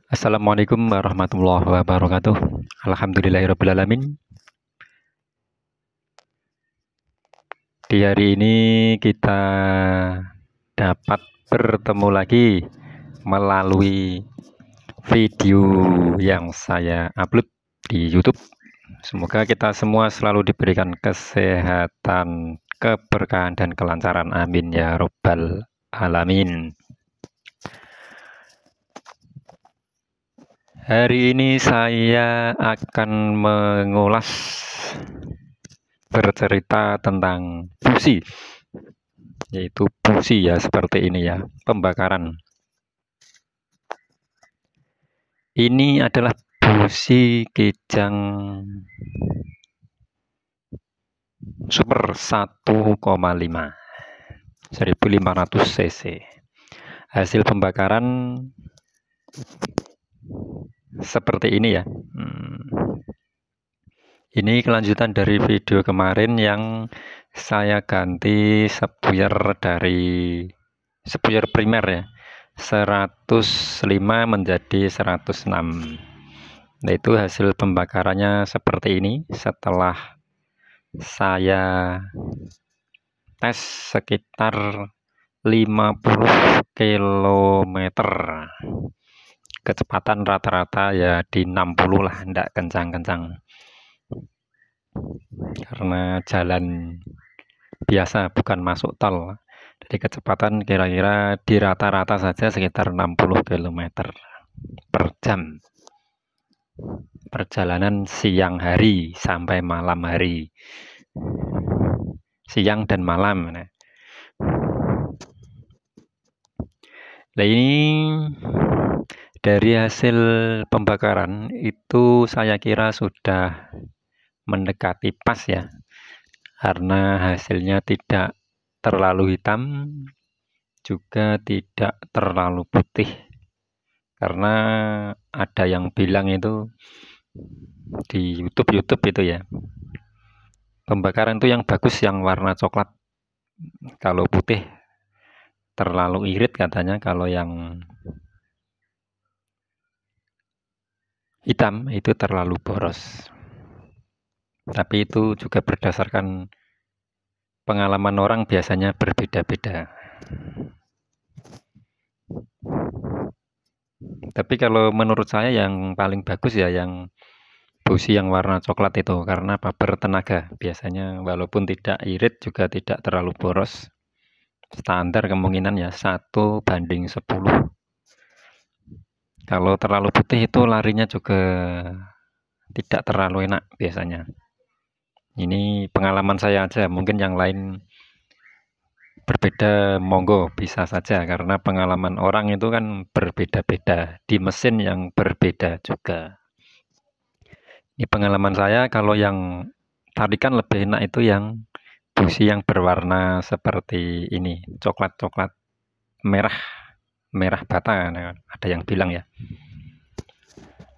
Assalamualaikum warahmatullahi wabarakatuh. Alhamdulillahirrabbilalamin. Di hari ini kita dapat bertemu lagi melalui video yang saya upload di YouTube. Semoga kita semua selalu diberikan kesehatan, keberkahan, dan kelancaran. Amin ya robbal alamin. Hari ini saya akan mengulas bercerita tentang busi, yaitu busi ya seperti ini ya, pembakaran. Ini adalah busi Kijang Super 1,5 1500 cc. Hasil pembakaran seperti ini ya. Ini kelanjutan dari video kemarin yang saya ganti spuyer dari spuyer primer ya, 105 menjadi 106. Nah, itu hasil pembakarannya seperti ini setelah saya tes sekitar 50 km. Kecepatan rata-rata ya di 60 lah, enggak kencang-kencang. Karena jalan biasa bukan masuk tol, jadi kecepatan kira-kira di rata-rata saja sekitar 60 km per jam. Perjalanan siang hari sampai malam hari, siang dan malam. Nah, ini dari hasil pembakaran itu saya kira sudah mendekati pas ya, karena hasilnya tidak terlalu hitam juga tidak terlalu putih, karena ada yang bilang itu di YouTube itu ya, pembakaran itu yang bagus yang warna coklat, kalau putih terlalu irit katanya, kalau yang hitam itu terlalu boros. Tapi itu juga berdasarkan pengalaman orang, biasanya berbeda-beda. Tapi kalau menurut saya yang paling bagus ya yang busi yang warna coklat itu, karena bertenaga. Biasanya walaupun tidak irit juga tidak terlalu boros. Standar kemungkinan ya 1:10. Kalau terlalu putih itu larinya juga tidak terlalu enak biasanya. Ini pengalaman saya aja, mungkin yang lain berbeda, monggo bisa saja, karena pengalaman orang itu kan berbeda-beda, di mesin yang berbeda juga. Ini pengalaman saya, kalau yang tarikan lebih enak itu yang busi yang berwarna seperti ini, coklat-coklat merah bata, nah, ada yang bilang ya.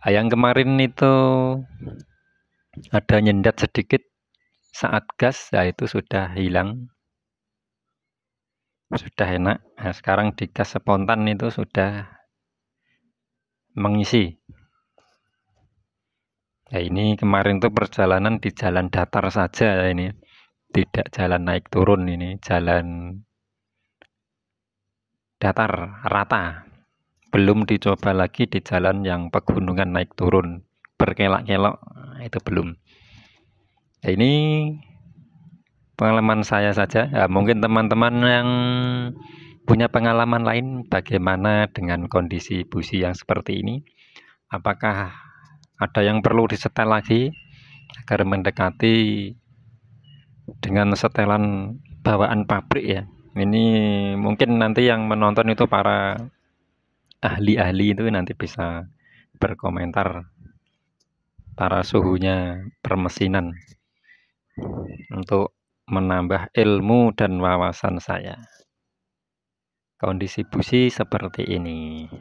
Yang kemarin itu ada nyendat sedikit saat gas, ya itu sudah hilang, sudah enak. Nah, sekarang di gas spontan itu sudah mengisi. Nah, ini kemarin tuh perjalanan di jalan datar saja ini, tidak jalan naik turun, ini jalan datar rata. Belum dicoba lagi di jalan yang pegunungan naik turun berkelak-kelok, itu belum. Nah, ini pengalaman saya saja ya, mungkin teman-teman yang punya pengalaman lain bagaimana dengan kondisi busi yang seperti ini, apakah ada yang perlu disetel lagi agar mendekati dengan setelan bawaan pabrik ya. Ini mungkin nanti yang menonton itu para ahli-ahli itu nanti bisa berkomentar para suhunya permesinan untuk menambah ilmu dan wawasan saya. Kondisi busi seperti ini.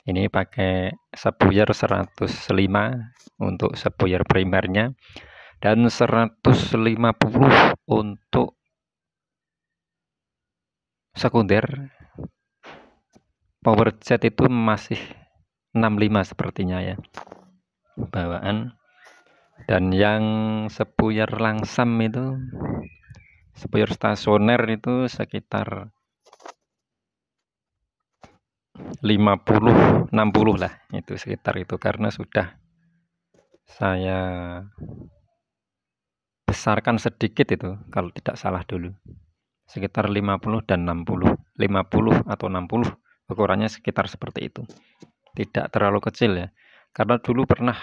Ini pakai spuyer 105 untuk spuyer primernya dan 150 untuk sekunder. Power jet itu masih 65 sepertinya ya bawaan. Dan yang sepuyer langsam itu, sepuyer stasioner itu sekitar 50-60 lah, itu sekitar itu, karena sudah saya besarkan sedikit itu kalau tidak salah dulu, sekitar 50 dan 60, 50 atau 60, ukurannya sekitar seperti itu, tidak terlalu kecil ya, karena dulu pernah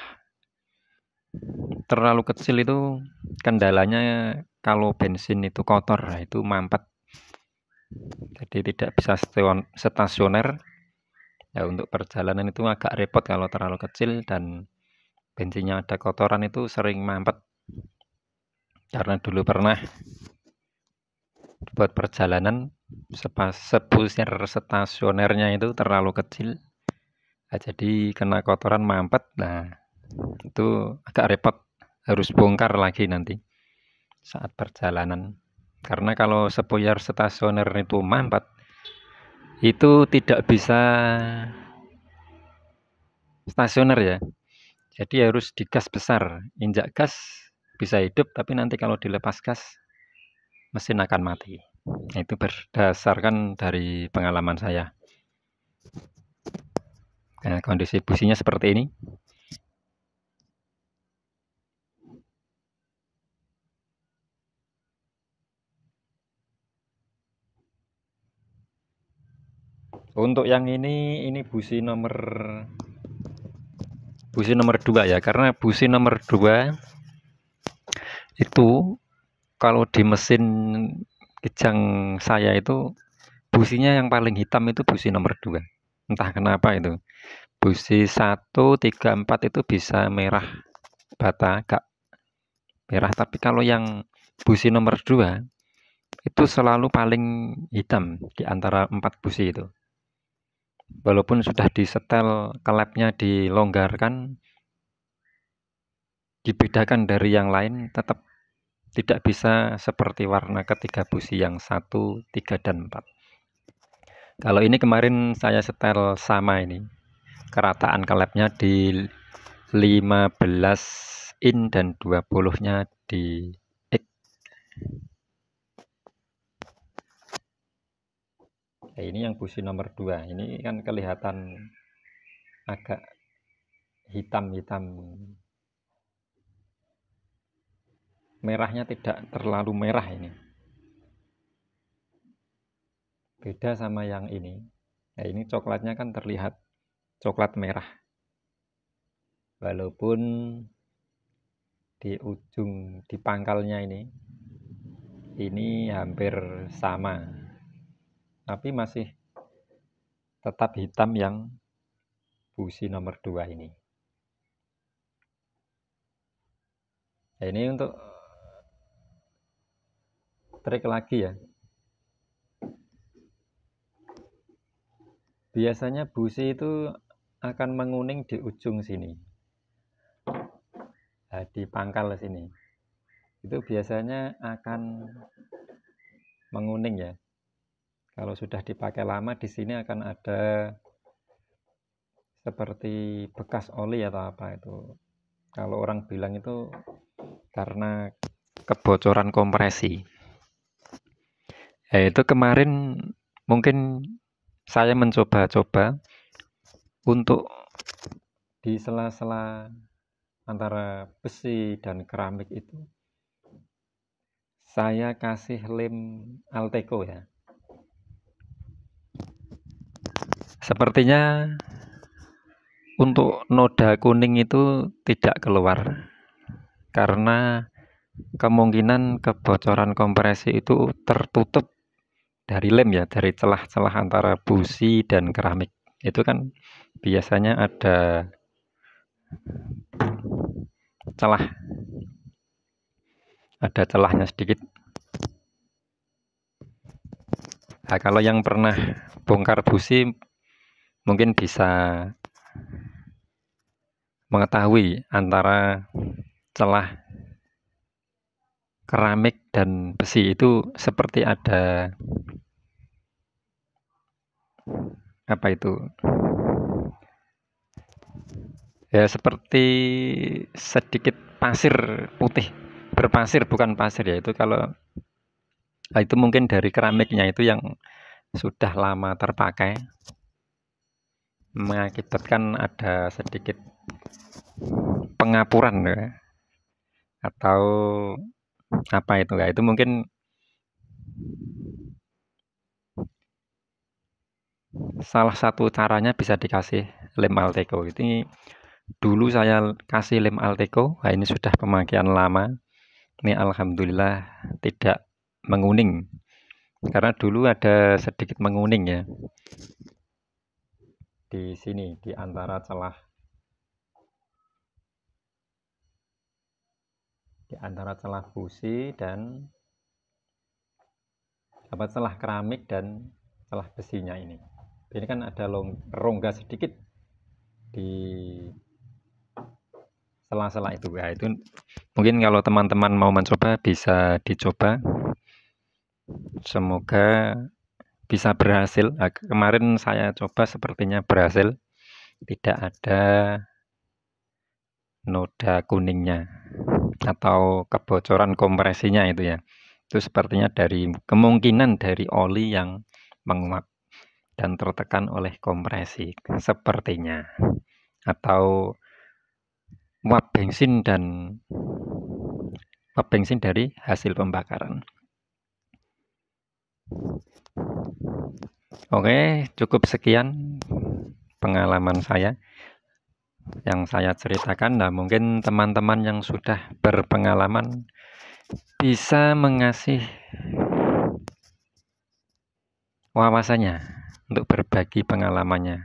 terlalu kecil itu kendalanya kalau bensin itu kotor, nah itu mampet, jadi tidak bisa stasioner ya. Untuk perjalanan itu agak repot kalau terlalu kecil dan bensinnya ada kotoran, itu sering mampet. Karena dulu pernah buat perjalanan sepusir stasionernya itu terlalu kecil, nah, jadi kena kotoran mampet. Nah itu agak repot, harus bongkar lagi nanti saat perjalanan. Karena kalau sepuyer stasioner itu mampet, itu tidak bisa stasioner ya. Jadi harus digas besar, injak gas bisa hidup, tapi nanti kalau dilepas gas mesin akan mati. Nah, itu berdasarkan dari pengalaman saya. Nah, kondisi businya seperti ini. Untuk yang ini busi nomor 2 ya, karena busi nomor 2 itu kalau di mesin kijang saya itu businya yang paling hitam itu busi nomor 2. Entah kenapa itu. Busi 1, 3, 4 itu bisa merah bata, agak merah, tapi kalau yang busi nomor 2 itu selalu paling hitam di antara 4 busi itu. Walaupun sudah disetel, kelepnya dilonggarkan, dibedakan dari yang lain, tetap tidak bisa seperti warna ketiga busi yang 1, 3, dan 4. Kalau ini kemarin saya setel sama ini, kerataan kelepnya di 15 in dan 20-nya di X. Nah, ini yang busi nomor 2. Ini kan kelihatan agak hitam-hitam. Merahnya tidak terlalu merah ini. Beda sama yang ini. Nah, ini coklatnya kan terlihat coklat merah. Walaupun di ujung, di pangkalnya ini hampir sama. Tapi masih tetap hitam yang busi nomor 2 ini. Nah, ini untuk trik lagi ya. Biasanya busi itu akan menguning di ujung sini. Nah, di pangkal sini. Itu biasanya akan menguning ya. Kalau sudah dipakai lama, di sini akan ada seperti bekas oli atau apa itu. Kalau orang bilang itu karena kebocoran kompresi. Ya, itu kemarin mungkin saya mencoba-coba untuk di sela-sela antara besi dan keramik itu saya kasih lem Alteco ya. Sepertinya untuk noda kuning itu tidak keluar karena kemungkinan kebocoran kompresi itu tertutup dari lem ya, dari celah-celah antara busi dan keramik. Itu kan biasanya ada celah, ada celahnya sedikit. Nah, kalau yang pernah bongkar busi mungkin bisa mengetahui antara celah keramik dan besi itu seperti ada apa itu, Ya seperti sedikit pasir putih, berpasir bukan pasir ya, itu kalau itu mungkin dari keramiknya itu yang sudah lama terpakai, mengakibatkan ada sedikit pengapuran ya, atau apa itu ya, itu mungkin salah satu caranya bisa dikasih lem Alteco. Ini dulu saya kasih lem Alteco, nah ini sudah pemakaian lama, ini alhamdulillah tidak menguning, karena dulu ada sedikit menguning ya di sini, di antara celah busi dan celah keramik dan celah besinya ini. Ini kan ada rongga sedikit di sela-sela itu. Ya, itu mungkin kalau teman-teman mau mencoba bisa dicoba. Semoga bisa berhasil. Nah, kemarin saya coba sepertinya berhasil. Tidak ada noda kuningnya atau kebocoran kompresinya itu ya. Itu sepertinya kemungkinan dari oli yang menguap dan tertekan oleh kompresi sepertinya, atau uap bensin dari hasil pembakaran. Oke, cukup sekian pengalaman saya yang saya ceritakan. Nah, mungkin teman-teman yang sudah berpengalaman bisa mengasih wawasannya untuk berbagi pengalamannya,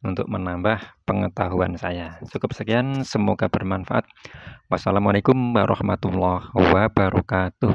untuk menambah pengetahuan saya. Cukup sekian, semoga bermanfaat. Wassalamualaikum warahmatullahi wabarakatuh.